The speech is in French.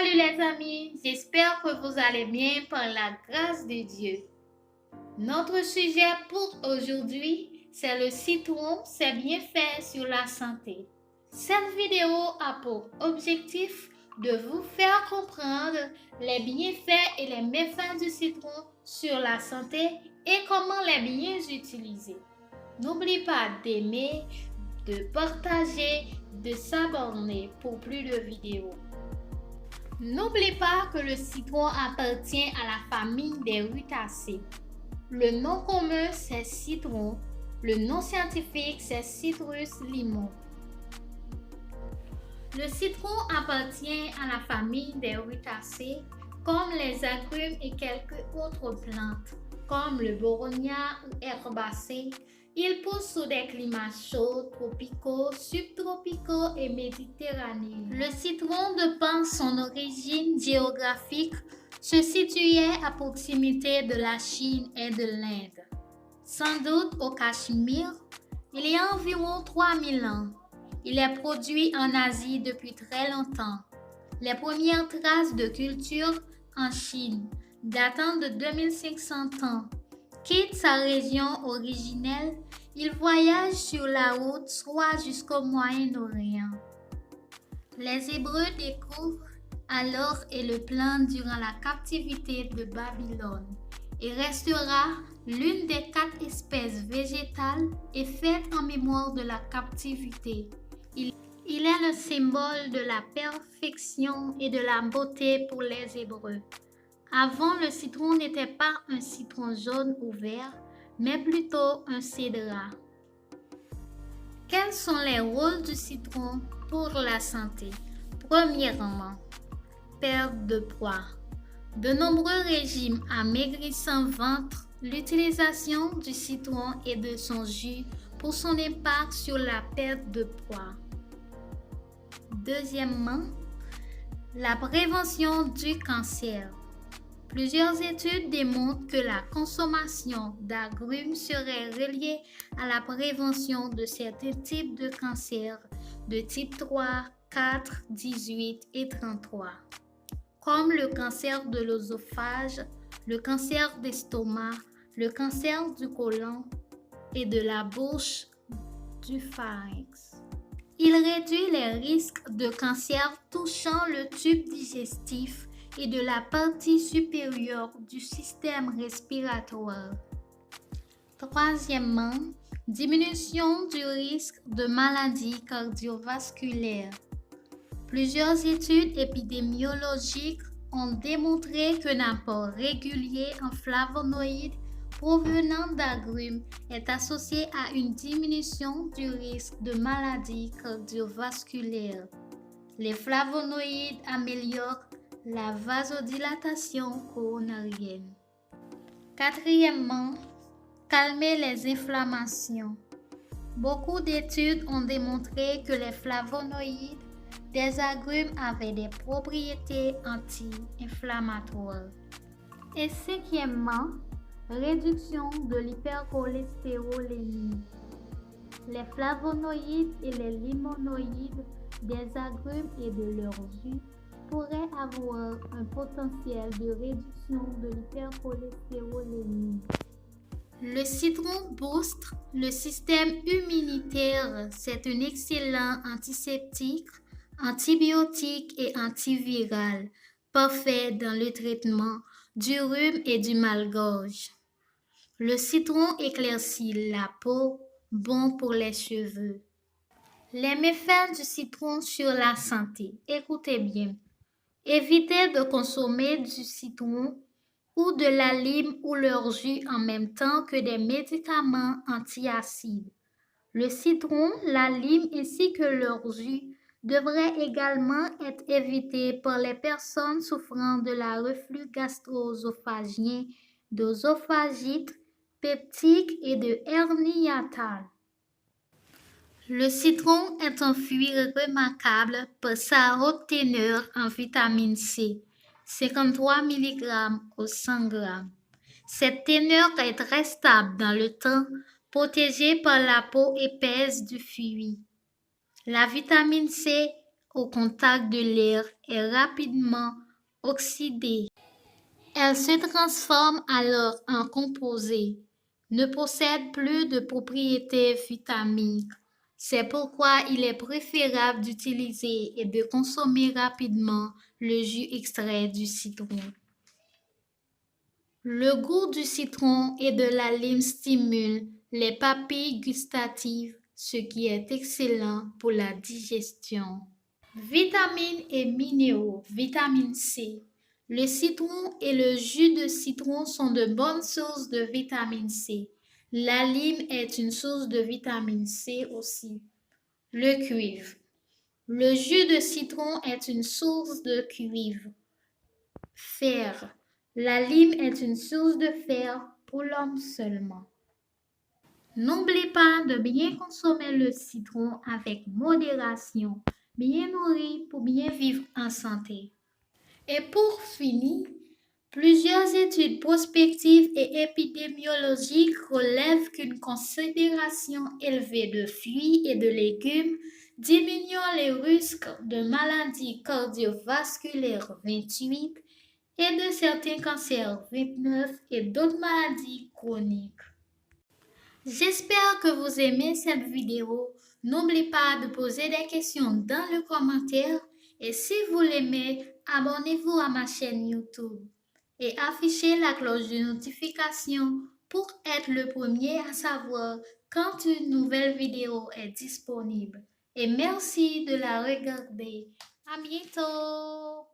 Salut les amis, j'espère que vous allez bien par la grâce de Dieu. Notre sujet pour aujourd'hui, c'est le citron, ses bienfaits sur la santé. Cette vidéo a pour objectif de vous faire comprendre les bienfaits et les méfaits du citron sur la santé et comment les bien utiliser. N'oublie pas d'aimer, de partager, de s'abonner pour plus de vidéos. N'oublie pas que le citron appartient à la famille des rutacées. Le nom commun c'est citron, le nom scientifique c'est Citrus limon. Le citron appartient à la famille des rutacées comme les agrumes et quelques autres plantes comme le boronia ou herbacées. Il pousse sous des climats chauds, tropicaux, subtropicaux et méditerranéens. Le citron, de par son origine géographique, se situait à proximité de la Chine et de l'Inde. Sans doute au Cachemire, il y a environ 3000 ans. Il est produit en Asie depuis très longtemps. Les premières traces de culture en Chine, datant de 2500 ans, quittent sa région originelle, il voyage sur la route soit jusqu'au Moyen-Orient. Les Hébreux découvrent alors et le plantent durant la captivité de Babylone et restera l'une des 4 espèces végétales et faites en mémoire de la captivité. Il est le symbole de la perfection et de la beauté pour les Hébreux. Avant, le citron n'était pas un citron jaune ou vert, mais plutôt un cédrat. Quels sont les rôles du citron pour la santé? Premièrement, perte de poids. De nombreux régimes amaigrissants vantent l'utilisation du citron et de son jus pour son impact sur la perte de poids. Deuxièmement, la prévention du cancer. Plusieurs études démontrent que la consommation d'agrumes serait reliée à la prévention de certains types de cancers de type 3, 4, 18 et 33, comme le cancer de l'œsophage, le cancer d'estomac, le cancer du côlon et de la bouche, du pharynx. Il réduit les risques de cancer touchant le tube digestif et de la partie supérieure du système respiratoire. Troisièmement, diminution du risque de maladies cardiovasculaires. Plusieurs études épidémiologiques ont démontré qu'un apport régulier en flavonoïdes provenant d'agrumes est associé à une diminution du risque de maladies cardiovasculaires. Les flavonoïdes améliorent la vasodilatation coronarienne. Quatrièmement, calmer les inflammations. Beaucoup d'études ont démontré que les flavonoïdes des agrumes avaient des propriétés anti-inflammatoires. Et cinquièmement, réduction de l'hypercholestérolémie. Les flavonoïdes et les limonoïdes des agrumes et de leur jus pourrait avoir un potentiel de réduction de l'hypercholestérolémie. Le citron booste le système immunitaire. C'est un excellent antiseptique, antibiotique et antiviral, parfait dans le traitement du rhume et du mal-gorge. Le citron éclaircit la peau, bon pour les cheveux. Les méfaits du citron sur la santé. Écoutez bien. Évitez de consommer du citron ou de la lime ou leur jus en même temps que des médicaments antiacides. Le citron, la lime ainsi que leur jus devraient également être évités par les personnes souffrant de la reflux gastro-œsophagien, d'œsophagite, peptique et de hernie hiatale. Le citron est un fruit remarquable par sa haute teneur en vitamine C, 53 mg au 100 g. Cette teneur est très stable dans le temps, protégée par la peau épaisse du fruit. La vitamine C au contact de l'air est rapidement oxydée. Elle se transforme alors en composé, ne possède plus de propriétés vitaminiques. C'est pourquoi il est préférable d'utiliser et de consommer rapidement le jus extrait du citron. Le goût du citron et de la lime stimule les papilles gustatives, ce qui est excellent pour la digestion. Vitamines et minéraux. Vitamine C. Le citron et le jus de citron sont de bonnes sources de vitamine C. La lime est une source de vitamine C aussi. Le cuivre. Le jus de citron est une source de cuivre. Fer. La lime est une source de fer pour l'homme seulement. N'oubliez pas de bien consommer le citron avec modération, bien nourri pour bien vivre en santé. Et pour finir, plusieurs études prospectives et épidémiologiques relèvent qu'une considération élevée de fruits et de légumes diminue les risques de maladies cardiovasculaires 28 et de certains cancers 29 et d'autres maladies chroniques. J'espère que vous aimez cette vidéo. N'oubliez pas de poser des questions dans le commentaire et si vous l'aimez, abonnez-vous à ma chaîne YouTube et affichez la cloche de notification pour être le premier à savoir quand une nouvelle vidéo est disponible. Et merci de la regarder. À bientôt!